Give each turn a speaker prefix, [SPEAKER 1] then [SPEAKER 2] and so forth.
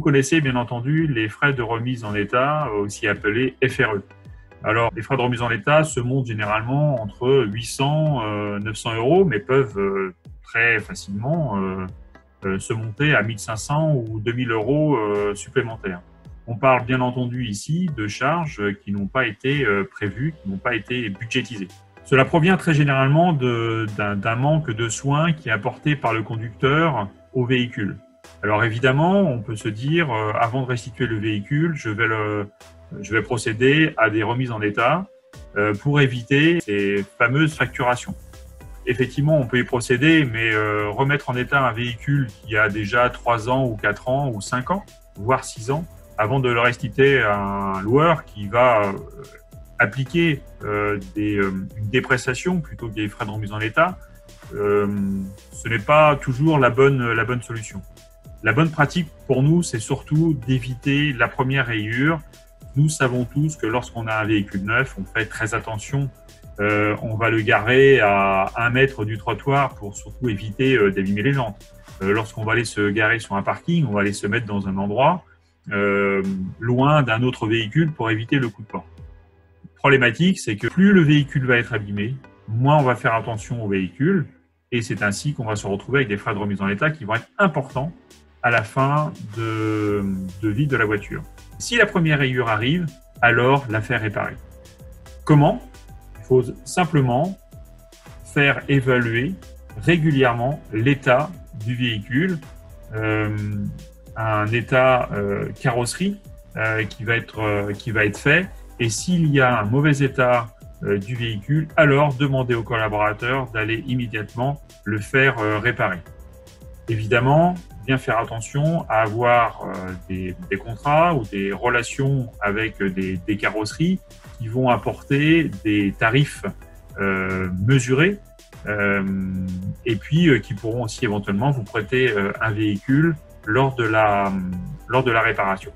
[SPEAKER 1] connaissez bien entendu les frais de remise en état, aussi appelés FRE. Alors, les frais de remise en état se montent généralement entre 800 et 900 euros, mais peuvent très facilement se monter à 1500 ou 2000 euros supplémentaires. On parle bien entendu ici de charges qui n'ont pas été prévues, qui n'ont pas été budgétisées. Cela provient très généralement d'un manque de soins qui est apporté par le conducteur au véhicule. Alors évidemment, on peut se dire, avant de restituer le véhicule, je vais procéder à des remises en état pour éviter ces fameuses facturations. Effectivement, on peut y procéder, mais remettre en état un véhicule qui a déjà 3 ans ou 4 ans ou 5 ans, voire 6 ans, avant de le restituer à un loueur qui va appliquer une dépréciation plutôt que des frais de remise en état, ce n'est pas toujours la bonne solution. La bonne pratique pour nous, c'est surtout d'éviter la première rayure. Nous savons tous que lorsqu'on a un véhicule neuf, on fait très attention. On va le garer à 1 mètre du trottoir pour surtout éviter d'abîmer les jantes. Lorsqu'on va aller se garer sur un parking, on va aller se mettre dans un endroit loin d'un autre véhicule pour éviter le coup de porte. Problématique, c'est que plus le véhicule va être abîmé, moins on va faire attention au véhicule, et c'est ainsi qu'on va se retrouver avec des frais de remise en état qui vont être importants à la fin de vie de la voiture. Si la première rayure arrive, alors la faire réparer. Comment ? Il faut simplement faire évaluer régulièrement l'état du véhicule, un état carrosserie qui va être fait. Et s'il y a un mauvais état du véhicule, alors demandez au collaborateur d'aller immédiatement le faire réparer. Évidemment, bien faire attention à avoir des contrats ou des relations avec des carrosseries qui vont apporter des tarifs mesurés et puis qui pourront aussi éventuellement vous prêter un véhicule lors de la réparation.